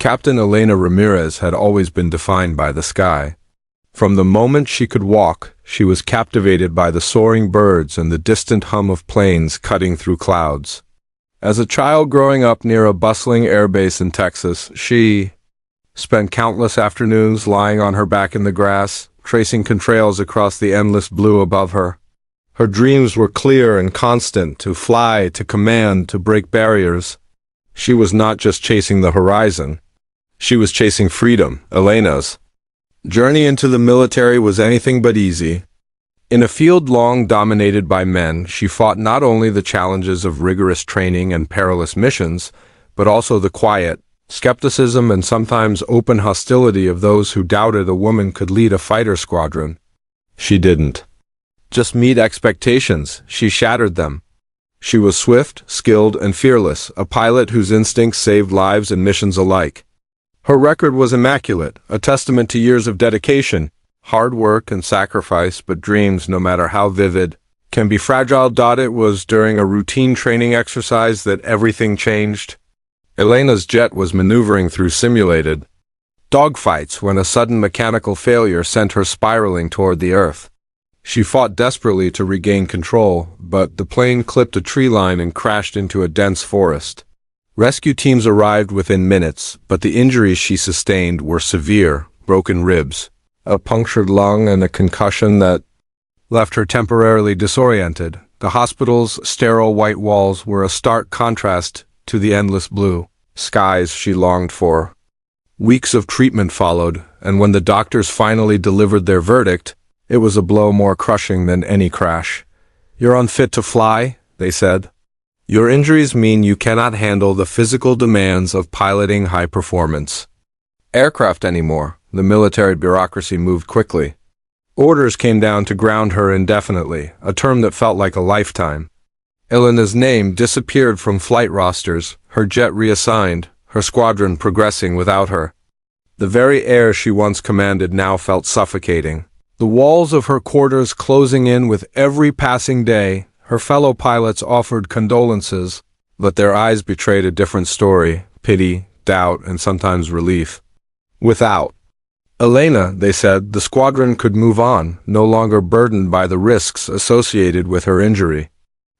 Captain Elena Ramirez had always been defined by the sky. From the moment she could walk, she was captivated by the soaring birds and the distant hum of planes cutting through clouds. As a child growing up near a bustling airbase in Texas, she spent countless afternoons lying on her back in the grass, tracing contrails across the endless blue above her. Her dreams were clear and constant: to fly, to command, to break barriers. She was not just chasing the horizon. She was chasing freedom. Elena's journey into the military was anything but easy. In a field long dominated by men, she fought not only the challenges of rigorous training and perilous missions, but also the quiet skepticism and sometimes open hostility of those who doubted a woman could lead a fighter squadron. She didn't just meet expectations, she shattered them. She was swift, skilled, and fearless, a pilot whose instincts saved lives and missions alike. Her record was immaculate, a testament to years of dedication, hard work and sacrifice, but dreams, no matter how vivid, can be fragile. It was during a routine training exercise that everything changed. Elena's jet was maneuvering through simulated dogfights when a sudden mechanical failure sent her spiraling toward the earth. She fought desperately to regain control, but the plane clipped a tree line and crashed into a dense forest. Rescue teams arrived within minutes, but the injuries she sustained were severe: broken ribs, a punctured lung, and a concussion that left her temporarily disoriented. The hospital's sterile white walls were a stark contrast to the endless blue skies she longed for. Weeks of treatment followed, and when the doctors finally delivered their verdict, it was a blow more crushing than any crash. "You're unfit to fly," they said. "Your injuries mean you cannot handle the physical demands of piloting high-performance aircraft anymore." The military bureaucracy moved quickly. Orders came down to ground her indefinitely, a term that felt like a lifetime. Elena's name disappeared from flight rosters, her jet reassigned, her squadron progressing without her. The very air she once commanded now felt suffocating. The walls of her quarters closing in with every passing day. Her fellow pilots offered condolences, but their eyes betrayed a different story: pity, doubt, and sometimes relief. Without Elena, they said, the squadron could move on, no longer burdened by the risks associated with her injury.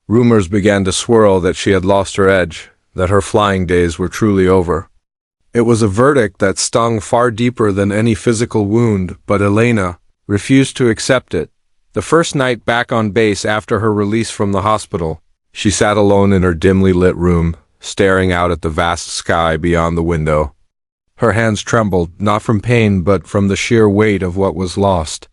Rumors began to swirl that she had lost her edge, that her flying days were truly over. It was a verdict that stung far deeper than any physical wound, but Elena refused to accept it. The first night back on base after her release from the hospital, she sat alone in her dimly lit room, staring out at the vast sky beyond the window. Her hands trembled, not from pain but from the sheer weight of what was lost.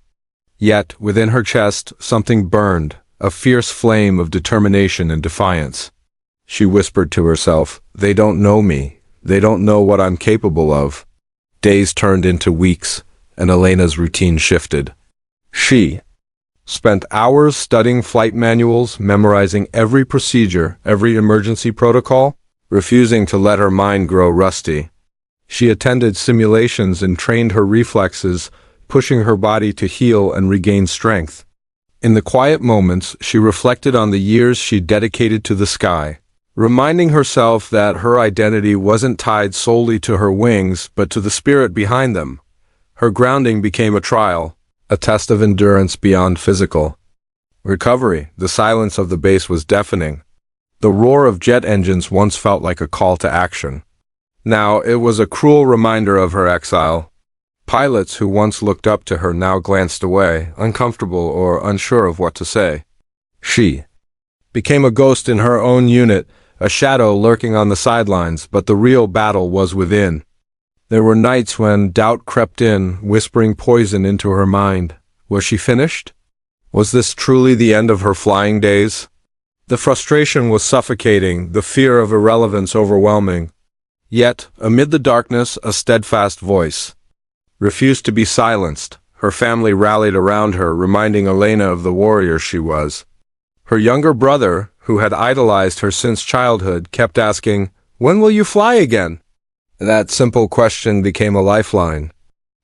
Yet, within her chest, something burned, a fierce flame of determination and defiance. She whispered to herself, "They don't know me. They don't know what I'm capable of." Days turned into weeks, and Elena's routine shifted. She spent hours studying flight manuals, memorizing every procedure, every emergency protocol, refusing to let her mind grow rusty. She attended simulations and trained her reflexes, pushing her body to heal and regain strength. In the quiet moments, she reflected on the years she dedicated to the sky, reminding herself that her identity wasn't tied solely to her wings, but to the spirit behind them. Her grounding became a trial, a test of endurance beyond physical recovery. The silence of the base was deafening. The roar of jet engines once felt like a call to action. Now it was a cruel reminder of her exile. Pilots who once looked up to her now glanced away, uncomfortable or unsure of what to say. She became a ghost in her own unit, a shadow lurking on the sidelines, but the real battle was within. There were nights when doubt crept in, whispering poison into her mind. Was she finished? Was this truly the end of her flying days? The frustration was suffocating, the fear of irrelevance overwhelming. Yet, amid the darkness, a steadfast voice refused to be silenced. Her family rallied around her, reminding Elena of the warrior she was. Her younger brother, who had idolized her since childhood, kept asking, "When will you fly again?" That simple question became a lifeline.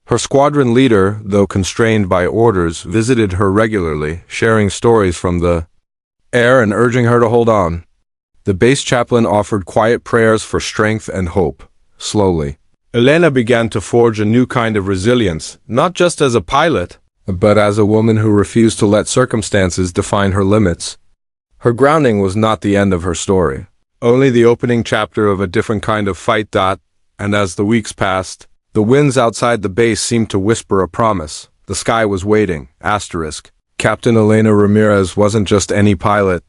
Her squadron leader, though constrained by orders, visited her regularly, sharing stories from the air and urging her to hold on. The base chaplain offered quiet prayers for strength and hope. Slowly, Elena began to forge a new kind of resilience, not just as a pilot, but as a woman who refused to let circumstances define her limits. Her grounding was not the end of her story, only the opening chapter of a different kind of fight. And as the weeks passed, the winds outside the base seemed to whisper a promise. The sky was waiting. Captain Elena Ramirez wasn't just any pilot.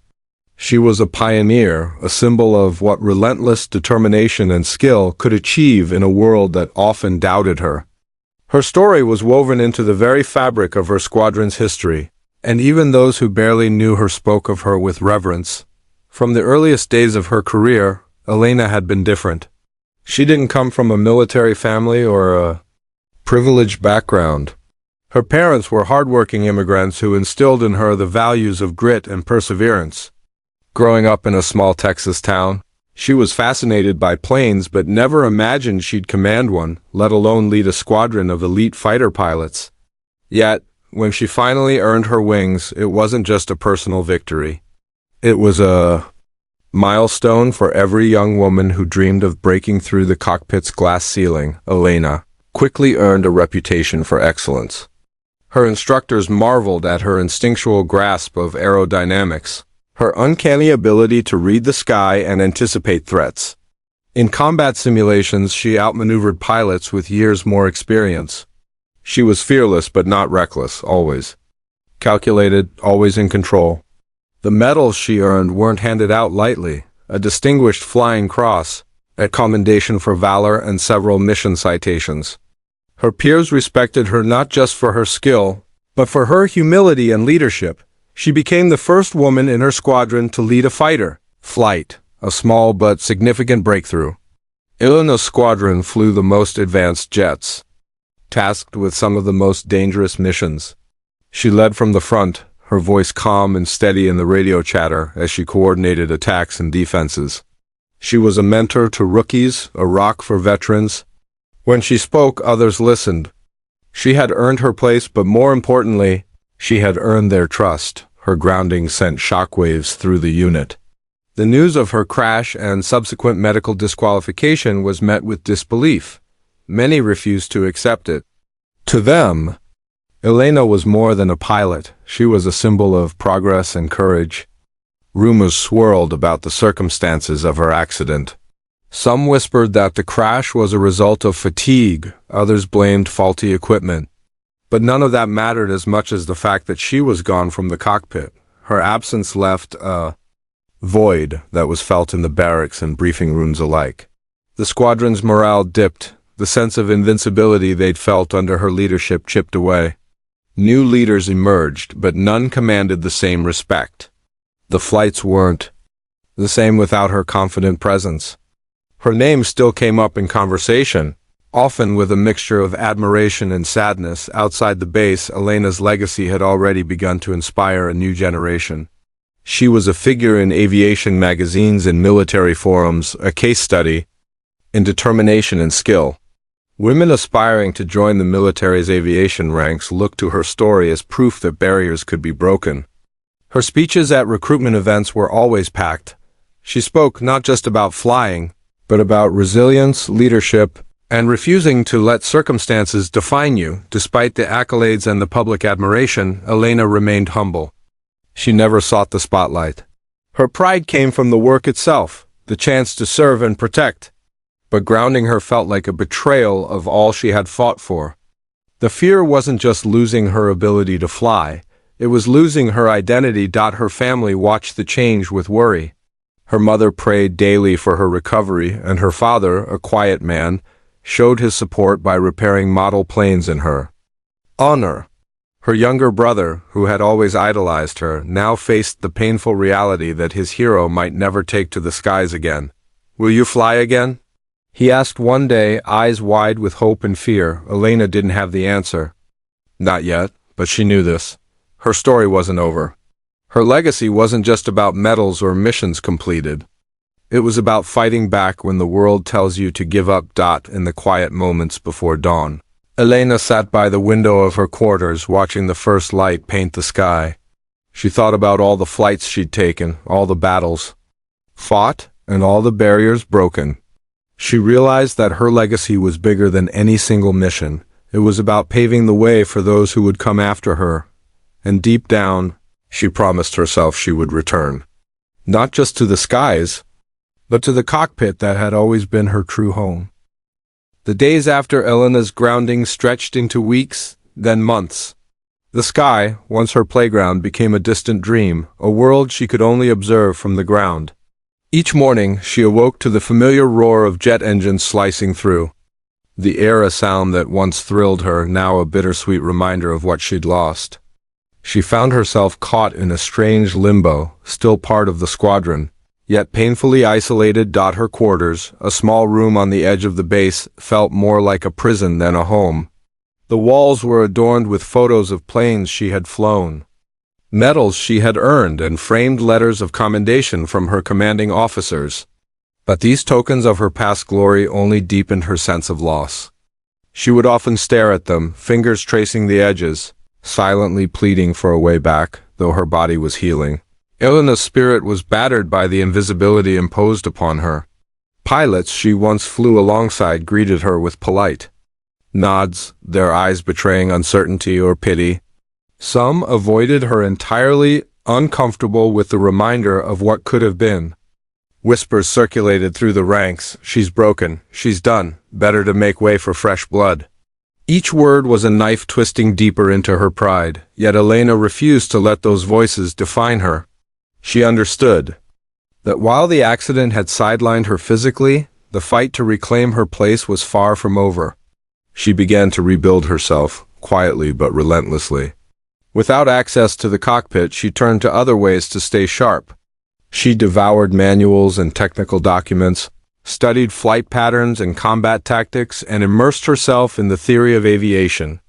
She was a pioneer, a symbol of what relentless determination and skill could achieve in a world that often doubted her. Her story was woven into the very fabric of her squadron's history, and even those who barely knew her spoke of her with reverence. From the earliest days of her career, Elena had been different. She didn't come from a military family or a privileged background. Her parents were hardworking immigrants who instilled in her the values of grit and perseverance. Growing up in a small Texas town, she was fascinated by planes but never imagined she'd command one, let alone lead a squadron of elite fighter pilots. Yet, when she finally earned her wings, it wasn't just a personal victory. It was a milestone for every young woman who dreamed of breaking through the cockpit's glass ceiling. Elena quickly earned a reputation for excellence. Her instructors marveled at her instinctual grasp of aerodynamics, her uncanny ability to read the sky and anticipate threats. In combat simulations, she outmaneuvered pilots with years more experience. She was fearless but not reckless, always calculated, always in control. The medals she earned weren't handed out lightly: a distinguished flying cross, a commendation for valor, and several mission citations. Her peers respected her not just for her skill, but for her humility and leadership. She became the first woman in her squadron to lead a fighter flight, a small but significant breakthrough. Elena's squadron flew the most advanced jets, tasked with some of the most dangerous missions. She led from the front, her voice calm and steady in the radio chatter as she coordinated attacks and defenses. She was a mentor to rookies, a rock for veterans. When she spoke, others listened. She had earned her place, but more importantly, she had earned their trust. Her grounding sent shockwaves through the unit. The news of her crash and subsequent medical disqualification was met with disbelief. Many refused to accept it. To them, Elena was more than a pilot. She was a symbol of progress and courage. Rumors swirled about the circumstances of her accident. Some whispered that the crash was a result of fatigue, others blamed faulty equipment. But none of that mattered as much as the fact that she was gone from the cockpit. Her absence left a void that was felt in the barracks and briefing rooms alike. The squadron's morale dipped. The sense of invincibility they'd felt under her leadership chipped away. New leaders emerged, but none commanded the same respect. The flights weren't the same without her confident presence. Her name still came up in conversation, often with a mixture of admiration and sadness. Outside the base, Elena's legacy had already begun to inspire a new generation. She was a figure in aviation magazines and military forums, a case study in determination and skill. Women aspiring to join the military's aviation ranks looked to her story as proof that barriers could be broken. Her speeches at recruitment events were always packed. She spoke not just about flying, but about resilience, leadership, and refusing to let circumstances define you. Despite the accolades and the public admiration, Elena remained humble. She never sought the spotlight. Her pride came from the work itself, the chance to serve and protect. But grounding her felt like a betrayal of all she had fought for. The fear wasn't just losing her ability to fly, it was losing her identity. Her family watched the change with worry. Her mother prayed daily for her recovery, and her father, a quiet man, showed his support by repairing model planes in her honor. Her younger brother, who had always idolized her, now faced the painful reality that his hero might never take to the skies again. "Will you fly again?" he asked one day, eyes wide with hope and fear. Elena didn't have the answer. Not yet, but she knew this. Her story wasn't over. Her legacy wasn't just about medals or missions completed. It was about fighting back when the world tells you to give up. In the quiet moments before dawn, Elena sat by the window of her quarters, watching the first light paint the sky. She thought about all the flights she'd taken, all the battles fought, and all the barriers broken. She realized that her legacy was bigger than any single mission. It was about paving the way for those who would come after her. And deep down, she promised herself she would return. Not just to the skies, but to the cockpit that had always been her true home. The days after Elena's grounding stretched into weeks, then months. The sky, once her playground, became a distant dream, a world she could only observe from the ground. Each morning, she awoke to the familiar roar of jet engines slicing through. The air a sound that once thrilled her, now a bittersweet reminder of what she'd lost. She found herself caught in a strange limbo, still part of the squadron, yet painfully isolated. Her quarters, a small room on the edge of the base, felt more like a prison than a home. The walls were adorned with photos of planes she had flown, medals she had earned, and framed letters of commendation from her commanding officers. But these tokens of her past glory only deepened her sense of loss. She would often stare at them, fingers tracing the edges, silently pleading for a way back, though her body was healing. Elena's spirit was battered by the invisibility imposed upon her. Pilots she once flew alongside greeted her with polite nods, their eyes betraying uncertainty or pity. Some avoided her entirely, uncomfortable with the reminder of what could have been. Whispers circulated through the ranks, "She's broken, she's done, better to make way for fresh blood." Each word was a knife twisting deeper into her pride, yet Elena refused to let those voices define her. She understood that while the accident had sidelined her physically, the fight to reclaim her place was far from over. She began to rebuild herself, quietly but relentlessly. Without access to the cockpit, she turned to other ways to stay sharp. She devoured manuals and technical documents, studied flight patterns and combat tactics, and immersed herself in the theory of aviation.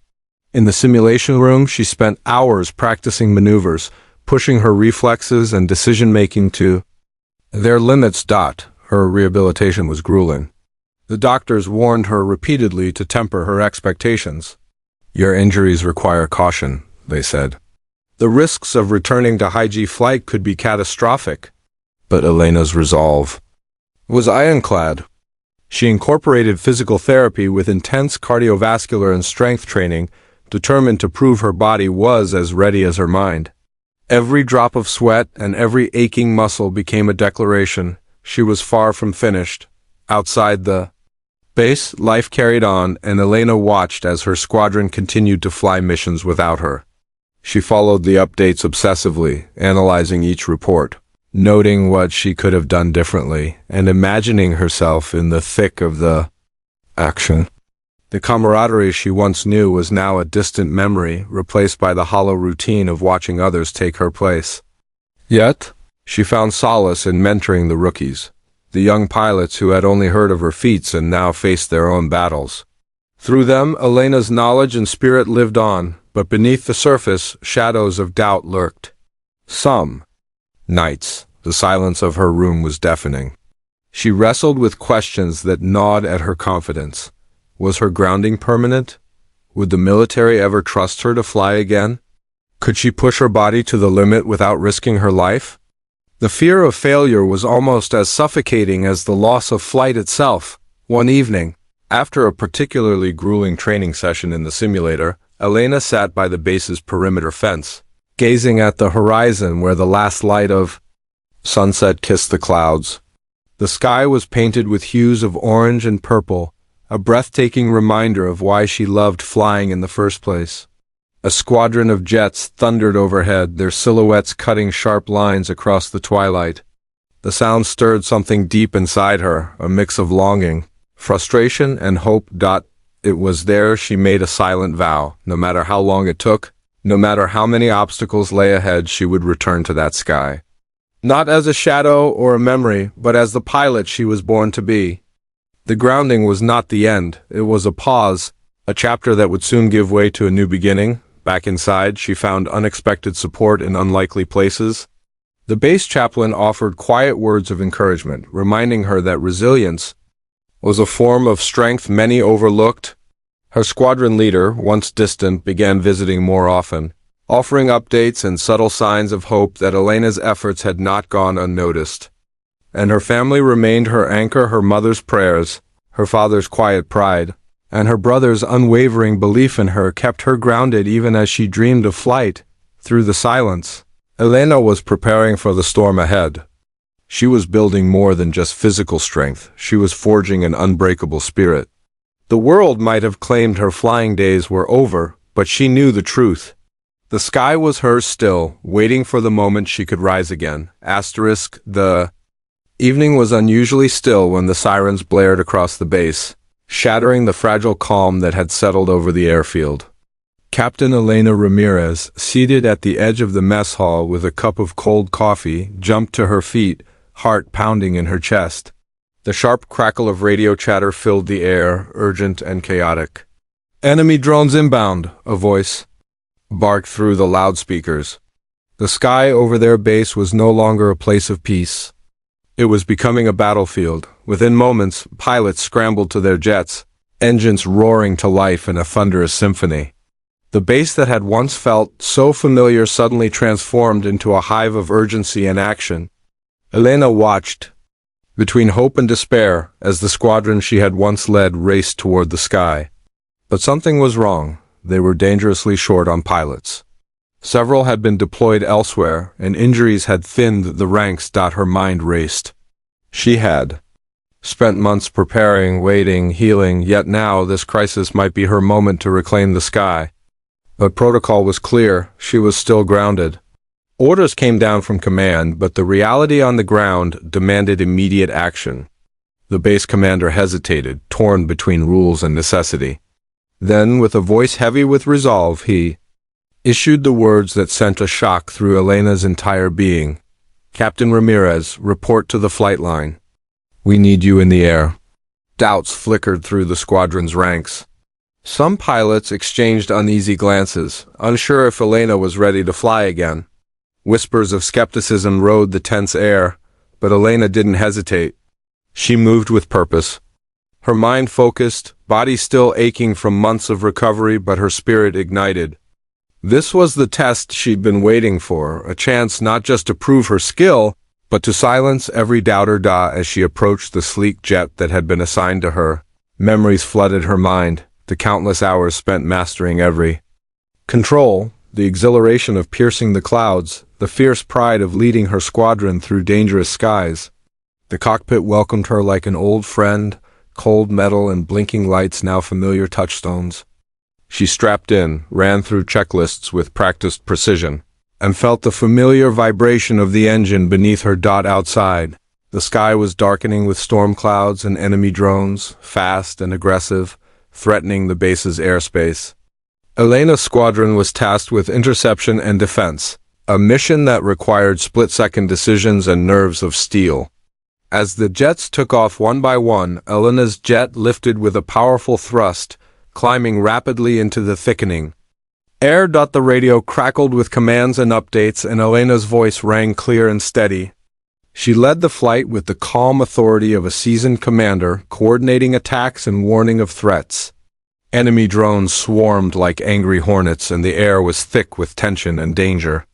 In the simulation room, she spent hours practicing maneuvers, pushing her reflexes and decision-making to their limits. Her rehabilitation was grueling. The doctors warned her repeatedly to temper her expectations. "Your injuries require caution," they said. The risks of returning to high-G flight could be catastrophic. But Elena's resolve was ironclad. She incorporated physical therapy with intense cardiovascular and strength training, determined to prove her body was as ready as her mind. Every drop of sweat and every aching muscle became a declaration. She was far from finished. Outside the base, life carried on, and Elena watched as her squadron continued to fly missions without her. She followed the updates obsessively, analyzing each report, noting what she could have done differently, and imagining herself in the thick of the action. The camaraderie she once knew was now a distant memory, replaced by the hollow routine of watching others take her place. Yet, she found solace in mentoring the rookies, the young pilots who had only heard of her feats and now faced their own battles. Through them, Elena's knowledge and spirit lived on, but beneath the surface, shadows of doubt lurked. Some nights, the silence of her room was deafening. She wrestled with questions that gnawed at her confidence. Was her grounding permanent? Would the military ever trust her to fly again? Could she push her body to the limit without risking her life? The fear of failure was almost as suffocating as the loss of flight itself. One evening, after a particularly grueling training session in the simulator, Elena sat by the base's perimeter fence, gazing at the horizon where the last light of sunset kissed the clouds. The sky was painted with hues of orange and purple, a breathtaking reminder of why she loved flying in the first place. A squadron of jets thundered overhead, their silhouettes cutting sharp lines across the twilight. The sound stirred something deep inside her, a mix of longing, frustration, and hope. It was there she made a silent vow. No matter how long it took, no matter how many obstacles lay ahead, she would return to that sky. Not as a shadow or a memory, but as the pilot she was born to be. The grounding was not the end. It was a pause, a chapter that would soon give way to a new beginning. Back inside, she found unexpected support in unlikely places. The base chaplain offered quiet words of encouragement, reminding her that resilience was a form of strength many overlooked. Her squadron leader, once distant, began visiting more often, offering updates and subtle signs of hope that Elena's efforts had not gone unnoticed. and her family remained her anchor, her mother's prayers, her father's quiet pride, and her brother's unwavering belief in her kept her grounded even as she dreamed of flight. Through the silence, Elena was preparing for the storm ahead. She was building more than just physical strength, she was forging an unbreakable spirit. The world might have claimed her flying days were over, but she knew the truth. The sky was hers still, waiting for the moment she could rise again. The evening was unusually still when the sirens blared across the base, shattering the fragile calm that had settled over the airfield. Captain Elena Ramirez, seated at the edge of the mess hall with a cup of cold coffee, jumped to her feet, heart pounding in her chest. The sharp crackle of radio chatter filled the air, urgent and chaotic. "Enemy drones inbound," a voice barked through the loudspeakers. The sky over their base was no longer a place of peace. It was becoming a battlefield. Within moments, pilots scrambled to their jets, engines roaring to life in a thunderous symphony. The base that had once felt so familiar suddenly transformed into a hive of urgency and action. Elena watched, between hope and despair, as the squadron she had once led raced toward the sky. But something was wrong. They were dangerously short on pilots. Several had been deployed elsewhere, and injuries had thinned the ranks. Her mind raced. She had spent months preparing, waiting, healing, yet now this crisis might be her moment to reclaim the sky. But protocol was clear. She was still grounded. Orders came down from command, but the reality on the ground demanded immediate action. The base commander hesitated, torn between rules and necessity. Then, with a voice heavy with resolve, he issued the words that sent a shock through Elena's entire being. "Captain Ramirez, report to the flight line. We need you in the air." Doubts flickered through the squadron's ranks. Some pilots exchanged uneasy glances, unsure if Elena was ready to fly again. Whispers of skepticism rode the tense air, but Elena didn't hesitate. She moved with purpose. Her mind focused, body still aching from months of recovery, but her spirit ignited. This was the test she'd been waiting for, a chance not just to prove her skill, but to silence every doubter. As she approached the sleek jet that had been assigned to her, memories flooded her mind, the countless hours spent mastering every control, the exhilaration of piercing the clouds, the fierce pride of leading her squadron through dangerous skies. The cockpit welcomed her like an old friend, cold metal and blinking lights now familiar touchstones. She strapped in, ran through checklists with practiced precision, and felt the familiar vibration of the engine beneath her. Outside, the sky was darkening with storm clouds and enemy drones, fast and aggressive, threatening the base's airspace. Elena's squadron was tasked with interception and defense, a mission that required split-second decisions and nerves of steel. As the jets took off one by one, Elena's jet lifted with a powerful thrust, climbing rapidly into the thickening air. The radio crackled with commands and updates, and Elena's voice rang clear and steady. She led the flight with the calm authority of a seasoned commander, coordinating attacks and warning of threats. Enemy drones swarmed like angry hornets, and the air was thick with tension and danger.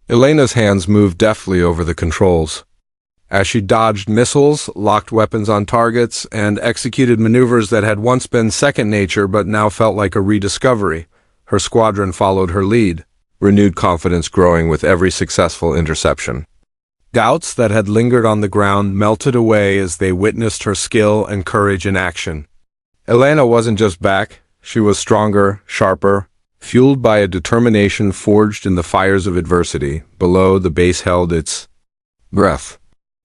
Elena's hands moved deftly over the controls. As she dodged missiles, locked weapons on targets, and executed maneuvers that had once been second nature but now felt like a rediscovery, her squadron followed her lead, renewed confidence growing with every successful interception. Doubts that had lingered on the ground melted away as they witnessed her skill and courage in action. Elena wasn't just back, she was stronger, sharper, fueled by a determination forged in the fires of adversity. Below, the base held its breath.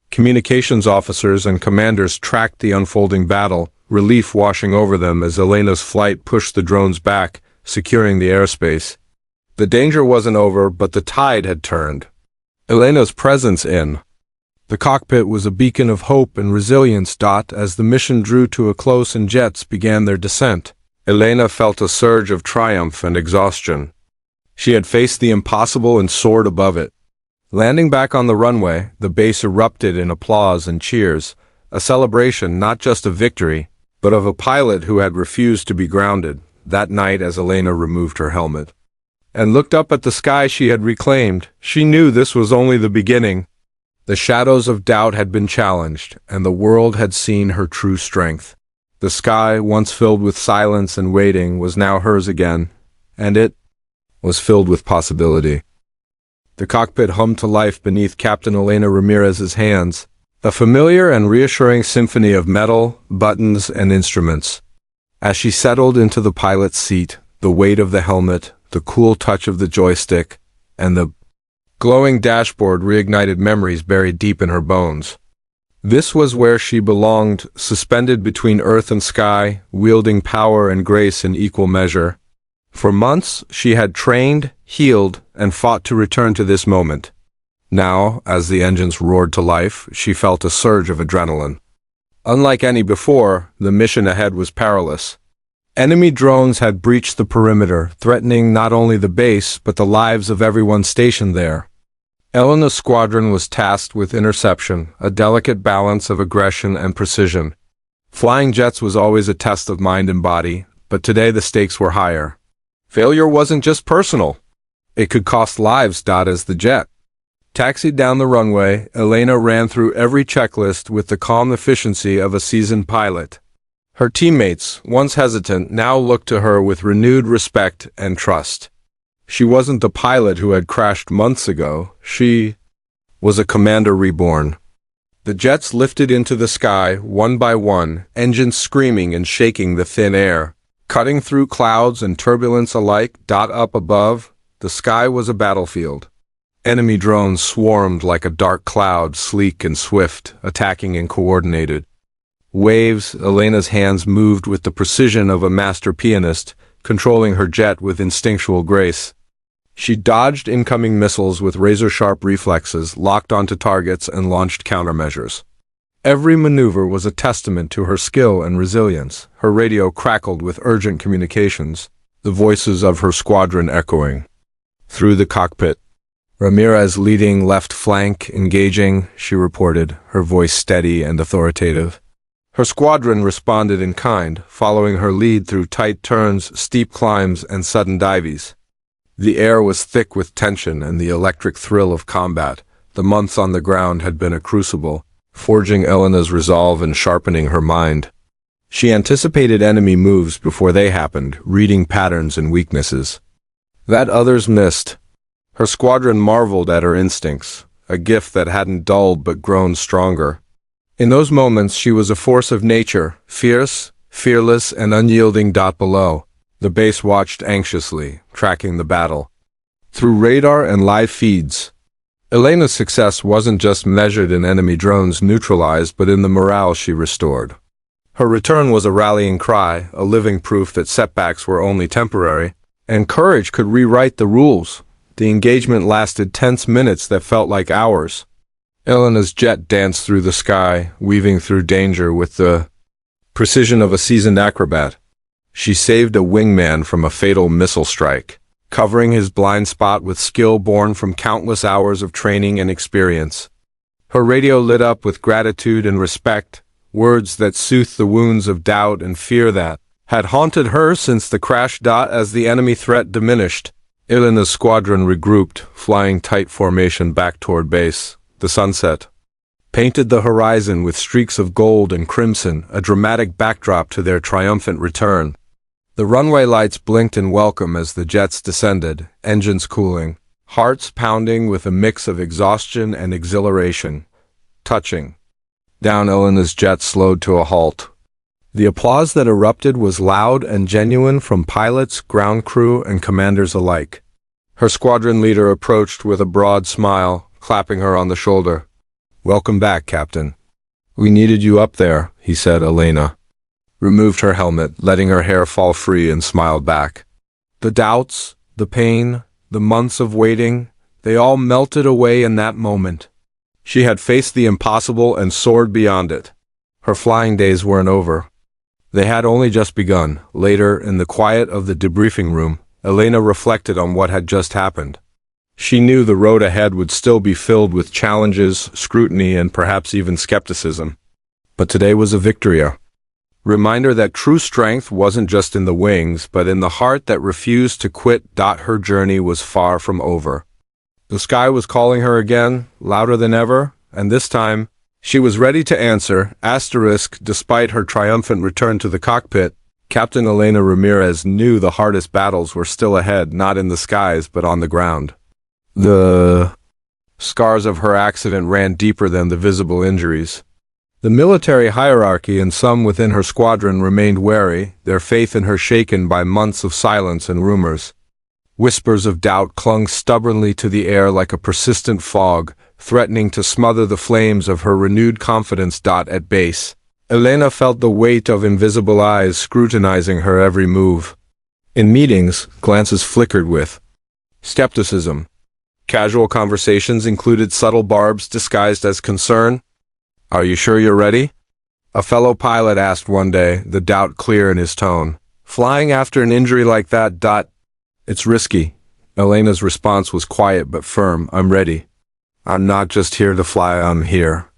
Communications officers and commanders tracked the unfolding battle, relief washing over them as Elena's flight pushed the drones back, securing the airspace. The danger wasn't over, but the tide had turned. Elena's presence in the cockpit was a beacon of hope and resilience. As the mission drew to a close and jets began their descent, Elena felt a surge of triumph and exhaustion. She had faced the impossible and soared above it. Landing back on the runway, the base erupted in applause and cheers, a celebration not just of victory, but of a pilot who had refused to be grounded. That night, as Elena removed her helmet and looked up at the sky she had reclaimed, she knew this was only the beginning. The shadows of doubt had been challenged, and the world had seen her true strength. The sky, once filled with silence and waiting, was now hers again, and it was filled with possibility. The cockpit hummed to life beneath Captain Elena Ramirez's hands, a familiar and reassuring symphony of metal, buttons, and instruments. As she settled into the pilot's seat, the weight of the helmet, the cool touch of the joystick, and the glowing dashboard reignited memories buried deep in her bones. This was where she belonged, suspended between earth and sky, wielding power and grace in equal measure. For months, she had trained, healed, and fought to return to this moment. Now, as the engines roared to life, she felt a surge of adrenaline. Unlike any before, the mission ahead was perilous. Enemy drones had breached the perimeter, threatening not only the base, but the lives of everyone stationed there. Elena's squadron was tasked with interception, a delicate balance of aggression and precision. Flying jets was always a test of mind and body, but today the stakes were higher. Failure wasn't just personal. It could cost lives. As the jet taxied down the runway, Elena ran through every checklist with the calm efficiency of a seasoned pilot. Her teammates, once hesitant, now looked to her with renewed respect and trust. She wasn't the pilot who had crashed months ago. She was a commander reborn. The jets lifted into the sky, one by one, engines screaming and shaking the thin air. Cutting through clouds and turbulence alike, up above, the sky was a battlefield. Enemy drones swarmed like a dark cloud, sleek and swift, attacking and coordinated. Waves, Elena's hands moved with the precision of a master pianist, controlling her jet with instinctual grace. She dodged incoming missiles with razor-sharp reflexes, locked onto targets, and launched countermeasures. Every maneuver was a testament to her skill and resilience. Her radio crackled with urgent communications, the voices of her squadron echoing through the cockpit. Ramirez leading left flank, engaging, she reported, her voice steady and authoritative. Her squadron responded in kind, following her lead through tight turns, steep climbs, and sudden dives. The air was thick with tension and the electric thrill of combat. The months on the ground had been a crucible, forging Elena's resolve and sharpening her mind. She anticipated enemy moves before they happened, reading patterns and weaknesses that others missed. Her squadron marveled at her instincts, a gift that hadn't dulled but grown stronger. In those moments, she was a force of nature, fierce, fearless, and unyielding. Below, the base watched anxiously, tracking the battle. Through radar and live feeds, Elena's success wasn't just measured in enemy drones neutralized, but in the morale she restored. Her return was a rallying cry, a living proof that setbacks were only temporary, and courage could rewrite the rules. The engagement lasted tense minutes that felt like hours. Elena's jet danced through the sky, weaving through danger with the precision of a seasoned acrobat. She saved a wingman from a fatal missile strike, covering his blind spot with skill born from countless hours of training and experience. Her radio lit up with gratitude and respect, words that soothed the wounds of doubt and fear that had haunted her since the crash. As the enemy threat diminished, Elena's squadron regrouped, flying tight formation back toward base. The sunset painted the horizon with streaks of gold and crimson, a dramatic backdrop to their triumphant return. The runway lights blinked in welcome as the jets descended, engines cooling, hearts pounding with a mix of exhaustion and exhilaration. Touching down, Elena's jet slowed to a halt. The applause that erupted was loud and genuine from pilots, ground crew, and commanders alike. Her squadron leader approached with a broad smile, clapping her on the shoulder. "Welcome back, Captain. We needed you up there," he said. Elena removed her helmet, letting her hair fall free, and smiled back. The doubts, the pain, the months of waiting, they all melted away in that moment. She had faced the impossible and soared beyond it. Her flying days weren't over. They had only just begun. Later, in the quiet of the debriefing room, Elena reflected on what had just happened. She knew the road ahead would still be filled with challenges, scrutiny, and perhaps even skepticism. But today was a victory. Reminder that true strength wasn't just in the wings, but in the heart that refused to quit. Her journey was far from over. The sky was calling her again, louder than ever, and this time, she was ready to answer. Despite her triumphant return to the cockpit, Captain Elena Ramirez knew the hardest battles were still ahead, not in the skies, but on the ground. The scars of her accident ran deeper than the visible injuries. The military hierarchy and some within her squadron remained wary, their faith in her shaken by months of silence and rumors. Whispers of doubt clung stubbornly to the air like a persistent fog, threatening to smother the flames of her renewed confidence. At base, Elena felt the weight of invisible eyes scrutinizing her every move. In meetings, glances flickered with skepticism. Casual conversations included subtle barbs disguised as concern. "Are you sure you're ready?" a fellow pilot asked one day, the doubt clear in his tone. "Flying after an injury like that. It's risky." Elena's response was quiet but firm. "I'm ready. I'm not just here to fly, I'm here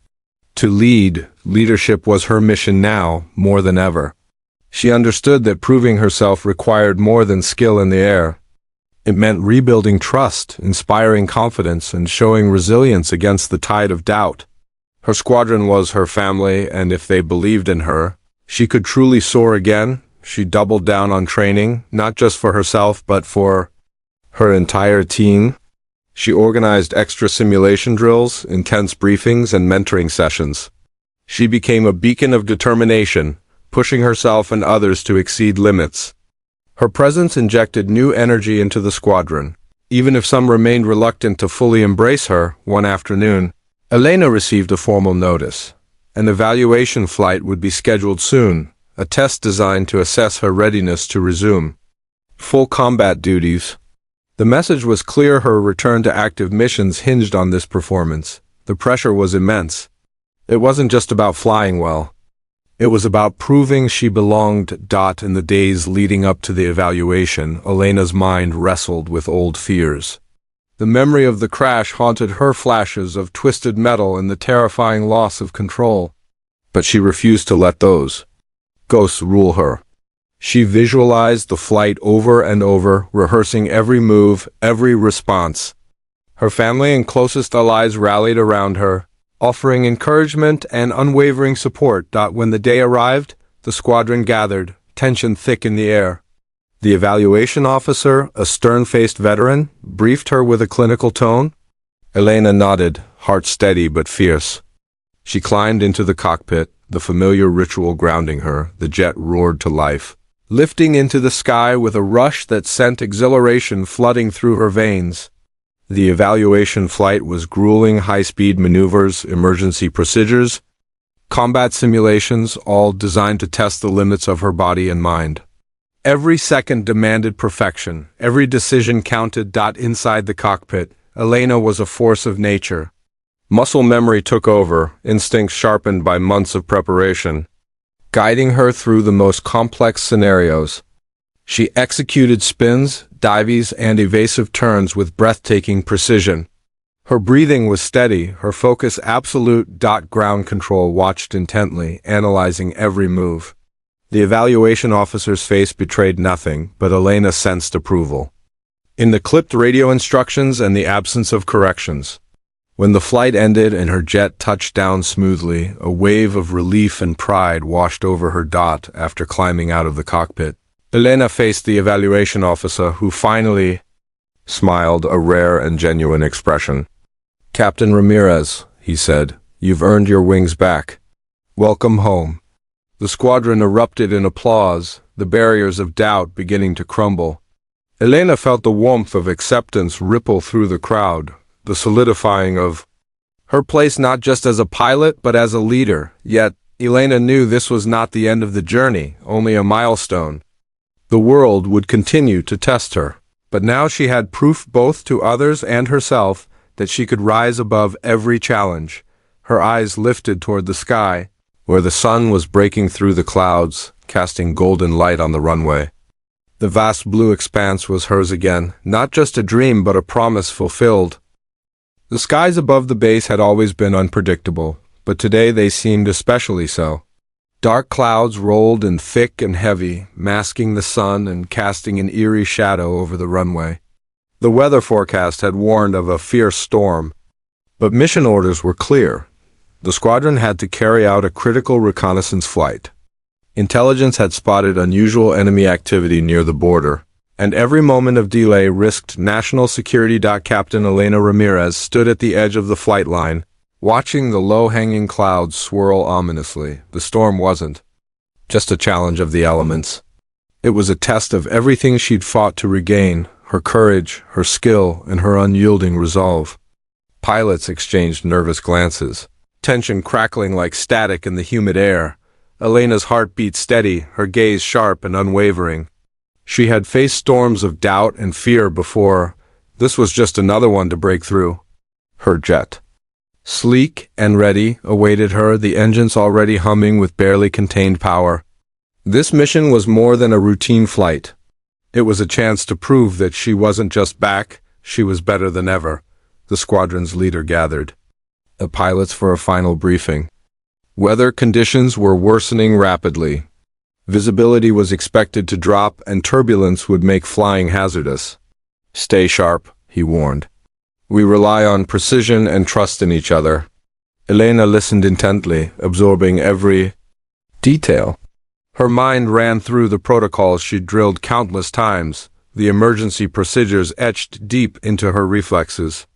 to lead." Leadership was her mission now, more than ever. She understood that proving herself required more than skill in the air. It meant rebuilding trust, inspiring confidence, and showing resilience against the tide of doubt. Her squadron was her family, and if they believed in her, she could truly soar again. She doubled down on training, not just for herself, but for her entire team. She organized extra simulation drills, intense briefings, and mentoring sessions. She became a beacon of determination, pushing herself and others to exceed limits. Her presence injected new energy into the squadron. Even if some remained reluctant to fully embrace her, one afternoon, Elena received a formal notice. An evaluation flight would be scheduled soon, a test designed to assess her readiness to resume full combat duties. The message was clear: her return to active missions hinged on this performance. The pressure was immense. It wasn't just about flying well. It was about proving she belonged. In the days leading up to the evaluation, Elena's mind wrestled with old fears. The memory of the crash haunted her, flashes of twisted metal and the terrifying loss of control. But she refused to let those ghosts rule her. She visualized the flight over and over, rehearsing every move, every response. Her family and closest allies rallied around her, offering encouragement and unwavering support. When the day arrived, the squadron gathered, tension thick in the air. The evaluation officer, a stern-faced veteran, briefed her with a clinical tone. Elena nodded, heart steady but fierce. She climbed into the cockpit, the familiar ritual grounding her. The jet roared to life, lifting into the sky with a rush that sent exhilaration flooding through her veins. The evaluation flight was grueling: high-speed maneuvers, emergency procedures, combat simulations, all designed to test the limits of her body and mind. Every second demanded perfection. Every decision counted. Inside the cockpit, Elena was a force of nature. Muscle memory took over, instincts sharpened by months of preparation, guiding her through the most complex scenarios. She executed spins, dives, and evasive turns with breathtaking precision. Her breathing was steady, her focus absolute. Ground control watched intently, analyzing every move. The evaluation officer's face betrayed nothing, but Elena sensed approval in the clipped radio instructions and the absence of corrections. When the flight ended and her jet touched down smoothly, a wave of relief and pride washed over her. After climbing out of the cockpit, Elena faced the evaluation officer, who finally smiled, a rare and genuine expression. "Captain Ramirez," he said, "you've earned your wings back. Welcome home." The squadron erupted in applause, the barriers of doubt beginning to crumble. Elena felt the warmth of acceptance ripple through the crowd, the solidifying of her place not just as a pilot but as a leader. Yet, Elena knew this was not the end of the journey, only a milestone. The world would continue to test her, but now she had proof, both to others and herself, that she could rise above every challenge. Her eyes lifted toward the sky, where the sun was breaking through the clouds, casting golden light on the runway. The vast blue expanse was hers again, not just a dream but a promise fulfilled. The skies above the base had always been unpredictable, but today they seemed especially so. Dark clouds rolled in thick and heavy, masking the sun and casting an eerie shadow over the runway. The weather forecast had warned of a fierce storm, But mission orders were clear. The squadron had to carry out a critical reconnaissance flight. Intelligence had spotted unusual enemy activity near the border, and every moment of delay risked national security. Captain Elena Ramirez stood at the edge of the flight line, watching the low-hanging clouds swirl ominously. The storm wasn't just a challenge of the elements. It was a test of everything she'd fought to regain: her courage, her skill, and her unyielding resolve. Pilots exchanged nervous glances, tension crackling like static in the humid air. Elena's heart beat steady, her gaze sharp and unwavering. She had faced storms of doubt and fear before. This was just another one to break through. Her jet, sleek and ready, awaited her, the engines already humming with barely contained power. This mission was more than a routine flight. It was a chance to prove that she wasn't just back, she was better than ever. The squadron's leader gathered the pilots for a final briefing. Weather conditions were worsening rapidly. Visibility was expected to drop and turbulence would make flying hazardous. "Stay sharp," he warned. "We rely on precision and trust in each other." Elena listened intently, absorbing every detail. Her mind ran through the protocols she'd drilled countless times, the emergency procedures etched deep into her reflexes.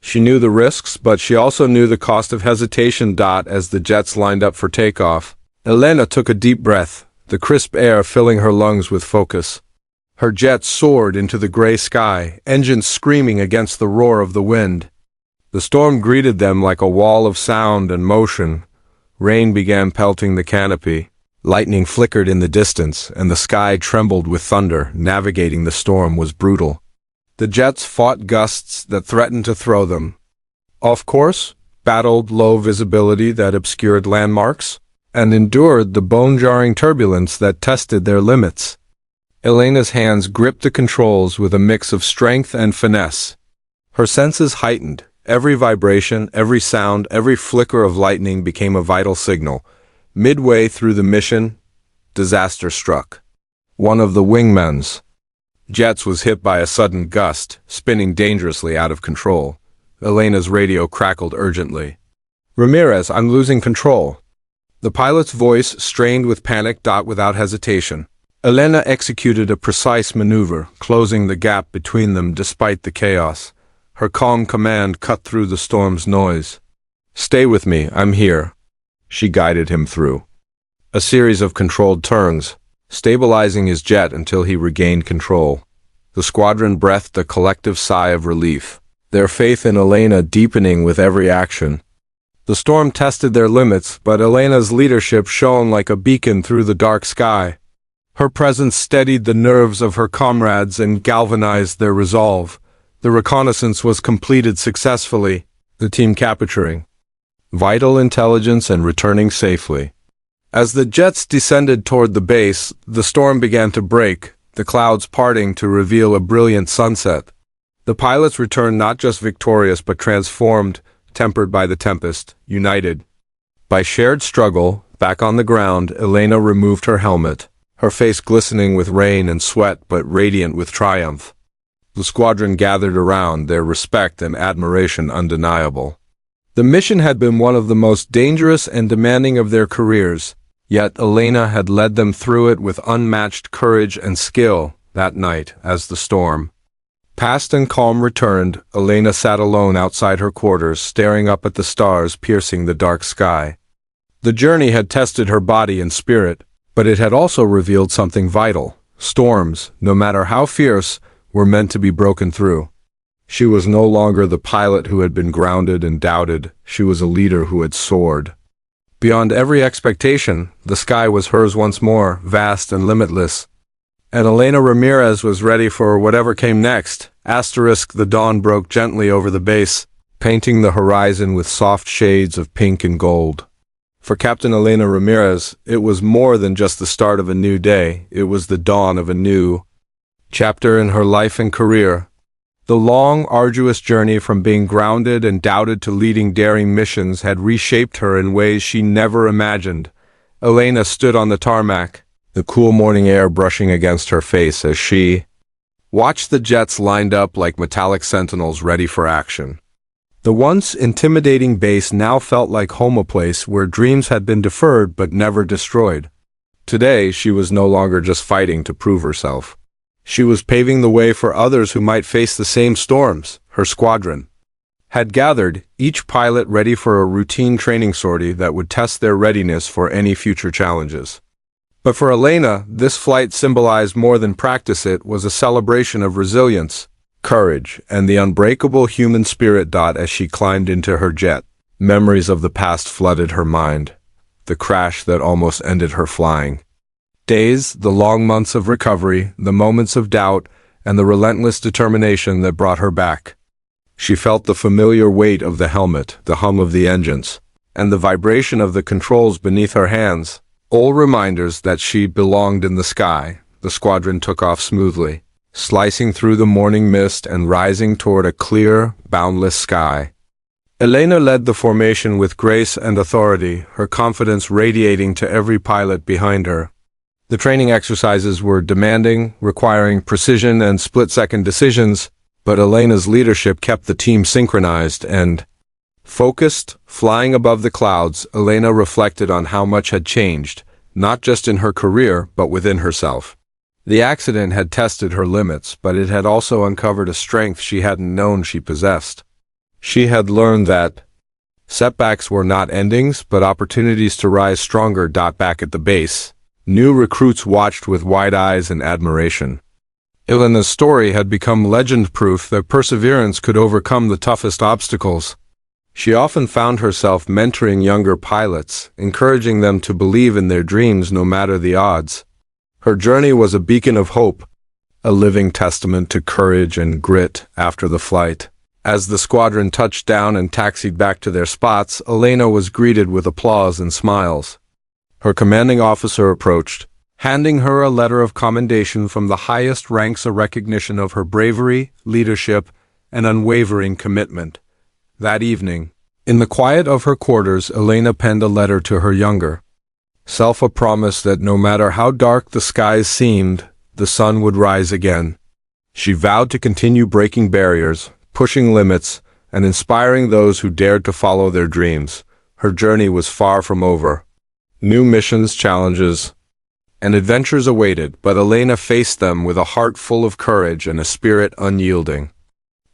She knew the risks, but she also knew the cost of hesitation. As the jets lined up for takeoff, Elena took a deep breath, the crisp air filling her lungs with focus. Her jet soared into the gray sky, engines screaming against the roar of the wind. The storm greeted them like a wall of sound and motion. Rain began pelting the canopy. Lightning flickered in the distance, and the sky trembled with thunder. Navigating the storm was brutal. The jets fought gusts that threatened to throw them off course, battled low visibility that obscured landmarks, and endured the bone-jarring turbulence that tested their limits. Elena's hands gripped the controls with a mix of strength and finesse. Her senses heightened. Every vibration, every sound, every flicker of lightning became a vital signal. Midway through the mission, disaster struck. One of the wingmen's jets was hit by a sudden gust, spinning dangerously out of control. Elena's radio crackled urgently. "Ramirez, I'm losing control." The pilot's voice strained with panic. Without hesitation, Elena executed a precise maneuver, closing the gap between them despite the chaos. Her calm command cut through the storm's noise. "Stay with me, I'm here." She guided him through a series of controlled turns, stabilizing his jet until he regained control. The squadron breathed a collective sigh of relief, their faith in Elena deepening with every action. The storm tested their limits, but Elena's leadership shone like a beacon through the dark sky. Her presence steadied the nerves of her comrades and galvanized their resolve. The reconnaissance was completed successfully, the team capturing vital intelligence and returning safely. As the jets descended toward the base, the storm began to break, the clouds parting to reveal a brilliant sunset. The pilots returned not just victorious but transformed, tempered by the tempest, united by shared struggle. Back on the ground, Elena removed her helmet, her face glistening with rain and sweat but radiant with triumph. The squadron gathered around, their respect and admiration undeniable. The mission had been one of the most dangerous and demanding of their careers, yet Elena had led them through it with unmatched courage and skill. That night, as the storm passed and calm returned, Elena sat alone outside her quarters, staring up at the stars piercing the dark sky. The journey had tested her body and spirit, but it had also revealed something vital. Storms, no matter how fierce, were meant to be broken through. She was no longer the pilot who had been grounded and doubted. She was a leader who had soared beyond every expectation. The sky was hers once more, vast and limitless. And Elena Ramirez was ready for whatever came next. The dawn broke gently over the base, painting the horizon with soft shades of pink and gold. For Captain Elena Ramirez, it was more than just the start of a new day. It was the dawn of a new chapter in her life and career. The long, arduous journey from being grounded and doubted to leading daring missions had reshaped her in ways she never imagined. Elena stood on the tarmac, the cool morning air brushing against her face as she watched the jets lined up like metallic sentinels ready for action. The once intimidating base now felt like home, a place where dreams had been deferred but never destroyed. Today, she was no longer just fighting to prove herself. She was paving the way for others who might face the same storms. Her squadron had gathered, each pilot ready for a routine training sortie that would test their readiness for any future challenges. But for Elena, this flight symbolized more than practice. It was a celebration of resilience, courage, and the unbreakable human spirit. As she climbed into her jet, memories of the past flooded her mind. The crash that almost ended her flying. Days, the long months of recovery, the moments of doubt, and the relentless determination that brought her back. She felt the familiar weight of the helmet, the hum of the engines, and the vibration of the controls beneath her hands, all reminders that she belonged in the sky. The squadron took off smoothly, slicing through the morning mist and rising toward a clear, boundless sky. Elena led the formation with grace and authority, her confidence radiating to every pilot behind her. The training exercises were demanding, requiring precision and split-second decisions, but Elena's leadership kept the team synchronized and focused. Flying above the clouds, Elena reflected on how much had changed, not just in her career, but within herself. The accident had tested her limits, but it had also uncovered a strength she hadn't known she possessed. She had learned that setbacks were not endings, but opportunities to rise stronger. Back at the base, new recruits watched with wide eyes and admiration. Elena's story had become legend, proof that perseverance could overcome the toughest obstacles. She often found herself mentoring younger pilots, encouraging them to believe in their dreams no matter the odds. Her journey was a beacon of hope, a living testament to courage and grit. After the flight, as the squadron touched down and taxied back to their spots, Elena was greeted with applause and smiles. Her commanding officer approached, handing her a letter of commendation from the highest ranks, a recognition of her bravery, leadership, and unwavering commitment. That evening, in the quiet of her quarters, Elena penned a letter to her younger self, a promise that no matter how dark the skies seemed, the sun would rise again. She vowed to continue breaking barriers, pushing limits, and inspiring those who dared to follow their dreams. Her journey was far from over. New missions, challenges, and adventures awaited, but Elena faced them with a heart full of courage and a spirit unyielding.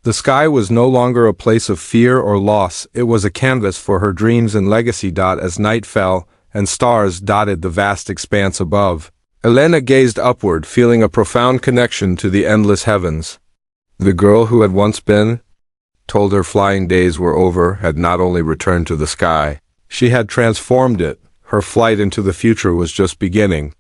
The sky was no longer a place of fear or loss, it was a canvas for her dreams and legacy. As night fell and stars dotted the vast expanse above, Elena gazed upward, feeling a profound connection to the endless heavens. The girl who had once been told her flying days were over had not only returned to the sky, she had transformed it. Her flight into the future was just beginning.